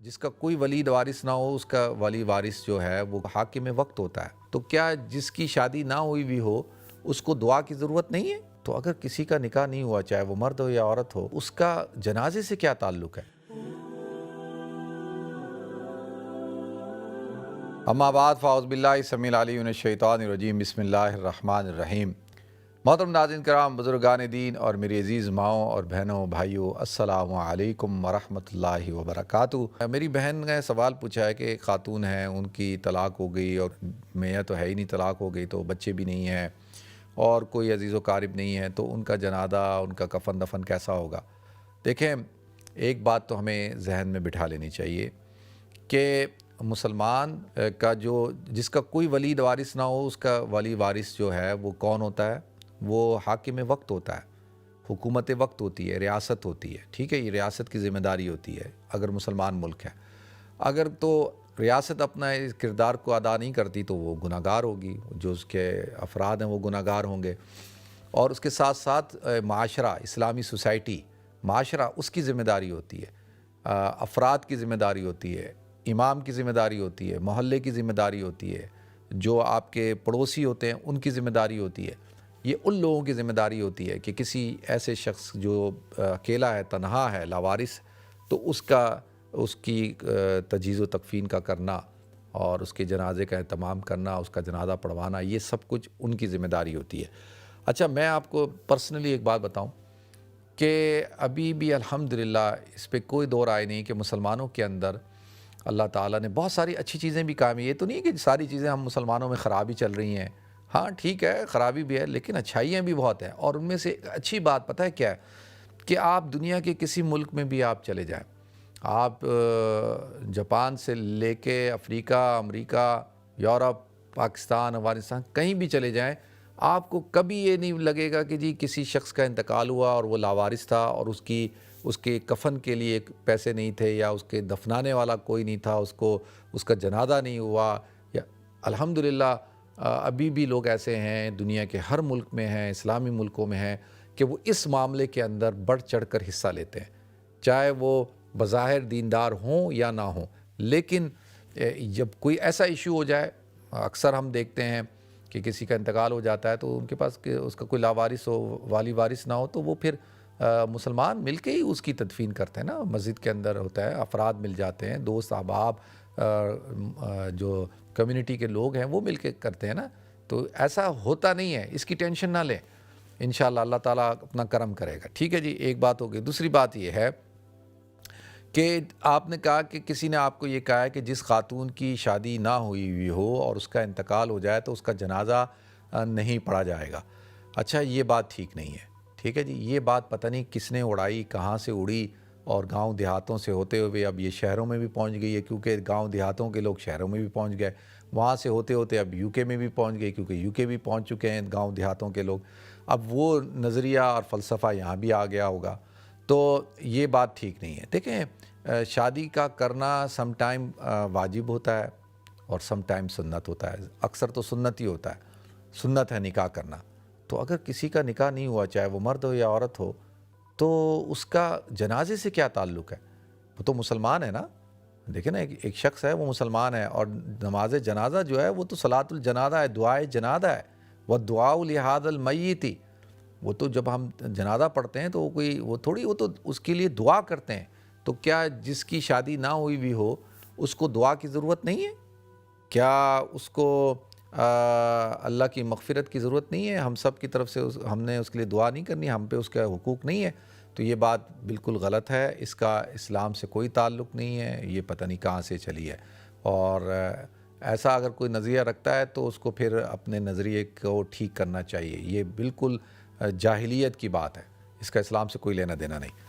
جس کا کوئی ولی وارث نہ ہو اس کا ولی وارث جو ہے وہ حاکم وقت ہوتا ہے۔ تو کیا جس کی شادی نہ ہوئی بھی ہو اس کو دعا کی ضرورت نہیں ہے؟ تو اگر کسی کا نکاح نہیں ہوا، چاہے وہ مرد ہو یا عورت ہو، اس کا جنازے سے کیا تعلق ہے؟ اما بعد فاعوذ باللہ السمیع العلیم من الشیطان الرجیم، بسم اللہ الرحمن الرحیم۔ محترم ناظرین کرام، بزرگان دین اور میری عزیز ماؤں اور بہنوں بھائیوں، السلام علیکم ورحمۃ اللہ وبرکاتہ۔ میری بہن نے سوال پوچھا ہے کہ ایک خاتون ہیں، ان کی طلاق ہو گئی اور میاں تو ہے ہی نہیں، طلاق ہو گئی تو بچے بھی نہیں ہیں اور کوئی عزیز و قارب نہیں ہے، تو ان کا جنازہ، ان کا کفن دفن کیسا ہوگا؟ دیکھیں، ایک بات تو ہمیں ذہن میں بٹھا لینی چاہیے کہ مسلمان کا جس کا کوئی ولی وارث نہ ہو، اس کا ولی وارث جو ہے وہ کون ہوتا ہے؟ وہ حاکم وقت ہوتا ہے، حکومت وقت ہوتی ہے، ریاست ہوتی ہے، ٹھیک ہے؟ یہ ریاست کی ذمہ داری ہوتی ہے اگر مسلمان ملک ہے۔ اگر تو ریاست اپنا اس کردار کو ادا نہیں کرتی تو وہ گناہ گار ہوگی، جو اس کے افراد ہیں وہ گناہ گار ہوں گے، اور اس کے ساتھ ساتھ معاشرہ، اسلامی سوسائٹی، معاشرہ، اس کی ذمہ داری ہوتی ہے، افراد کی ذمہ داری ہوتی ہے، امام کی ذمہ داری ہوتی ہے، محلے کی ذمہ داری ہوتی ہے، جو آپ کے پڑوسی ہوتے ہیں ان کی ذمہ داری ہوتی ہے۔ یہ ان لوگوں کی ذمہ داری ہوتی ہے کہ کسی ایسے شخص جو اکیلا ہے، تنہا ہے، لاوارث، تو اس کی تجہیز و تکفین کا کرنا اور اس کے جنازے کا اہتمام کرنا، اس کا جنازہ پڑھوانا، یہ سب کچھ ان کی ذمہ داری ہوتی ہے۔ اچھا، میں آپ کو پرسنلی ایک بات بتاؤں کہ ابھی بھی الحمدللہ اس پہ کوئی دو رائے نہیں کہ مسلمانوں کے اندر اللہ تعالیٰ نے بہت ساری اچھی چیزیں بھی کام، یہ تو نہیں کہ ساری چیزیں ہم مسلمانوں میں خرابی چل رہی ہیں، ہاں ٹھیک ہے، خرابی بھی ہے لیکن اچھائیاں بھی بہت ہیں، اور ان میں سے ایک اچھی بات پتہ ہے کیا ہے؟ کہ آپ دنیا کے کسی ملک میں بھی آپ چلے جائیں، آپ جاپان سے لے کے افریقہ، امریکہ، یورپ، پاکستان، افغانستان، کہیں بھی چلے جائیں، آپ کو کبھی یہ نہیں لگے گا کہ جی کسی شخص کا انتقال ہوا اور وہ لاوارث تھا اور اس کے کفن کے لیے پیسے نہیں تھے، یا اس کے دفنانے والا کوئی نہیں تھا، اس کا جنازہ نہیں ہوا۔ یا الحمدللہ ابھی بھی لوگ ایسے ہیں، دنیا کے ہر ملک میں ہیں، اسلامی ملکوں میں ہیں، کہ وہ اس معاملے کے اندر بڑھ چڑھ کر حصہ لیتے ہیں، چاہے وہ بظاہر دیندار ہوں یا نہ ہوں۔ لیکن جب کوئی ایسا ایشو ہو جائے، اکثر ہم دیکھتے ہیں کہ کسی کا انتقال ہو جاتا ہے تو ان کے پاس اس کا کوئی لاوارث ہو، والی وارث نہ ہو، تو وہ پھر مسلمان مل کے ہی اس کی تدفین کرتے ہیں نا، مسجد کے اندر ہوتا ہے، افراد مل جاتے ہیں، دوست احباب، جو کمیونٹی کے لوگ ہیں وہ مل کے کرتے ہیں نا۔ تو ایسا ہوتا نہیں ہے، اس کی ٹینشن نہ لیں، انشاءاللہ اللہ تعالیٰ اپنا کرم کرے گا، ٹھیک ہے جی؟ ایک بات ہو گئی۔ دوسری بات یہ ہے کہ آپ نے کہا کہ کسی نے آپ کو یہ کہا ہے کہ جس خاتون کی شادی نہ ہوئی ہو اور اس کا انتقال ہو جائے تو اس کا جنازہ نہیں پڑھا جائے گا۔ اچھا، یہ بات ٹھیک نہیں ہے، ٹھیک ہے جی؟ یہ بات پتہ نہیں کس نے اڑائی، کہاں سے اڑی، اور گاؤں دیہاتوں سے ہوتے ہوئے اب یہ شہروں میں بھی پہنچ گئی ہے، کیونکہ گاؤں دیہاتوں کے لوگ شہروں میں بھی پہنچ گئے، وہاں سے ہوتے ہوتے اب یو کے میں بھی پہنچ گئی، کیونکہ یو کے بھی پہنچ چکے ہیں گاؤں دیہاتوں کے لوگ۔ اب وہ نظریہ اور فلسفہ یہاں بھی آ گیا ہوگا، تو یہ بات ٹھیک نہیں ہے۔ دیکھیں، شادی کا کرنا سم ٹائم واجب ہوتا ہے اور سم ٹائم سنت ہوتا ہے، اکثر تو سنت ہی ہوتا ہے، سنت ہے نکاح کرنا۔ تو اگر کسی کا نکاح نہیں ہوا، چاہے وہ مرد ہو یا عورت ہو، تو اس کا جنازے سے کیا تعلق ہے؟ وہ تو مسلمان ہے نا۔ دیکھیں نا، ایک شخص ہے وہ مسلمان ہے، اور نماز جنازہ جو ہے وہ تو صلاۃ الجنازہ ہے، دعائے جنازہ ہے، وَالدُّعَاءُ لِهَذَا الْمَيِّتِ۔ وہ تو جب ہم جنازہ پڑھتے ہیں تو وہ تو اس کے لیے دعا کرتے ہیں۔ تو کیا جس کی شادی نہ ہوئی بھی ہو اس کو دعا کی ضرورت نہیں ہے؟ کیا اس کو اللہ کی مغفرت کی ضرورت نہیں ہے؟ ہم سب کی طرف سے ہم نے اس کے لیے دعا نہیں کرنی، ہم پہ اس کا حقوق نہیں ہے؟ تو یہ بات بالکل غلط ہے، اس کا اسلام سے کوئی تعلق نہیں ہے، یہ پتہ نہیں کہاں سے چلی ہے۔ اور ایسا اگر کوئی نظریہ رکھتا ہے تو اس کو پھر اپنے نظریے کو ٹھیک کرنا چاہیے، یہ بالکل جاہلیت کی بات ہے، اس کا اسلام سے کوئی لینا دینا نہیں۔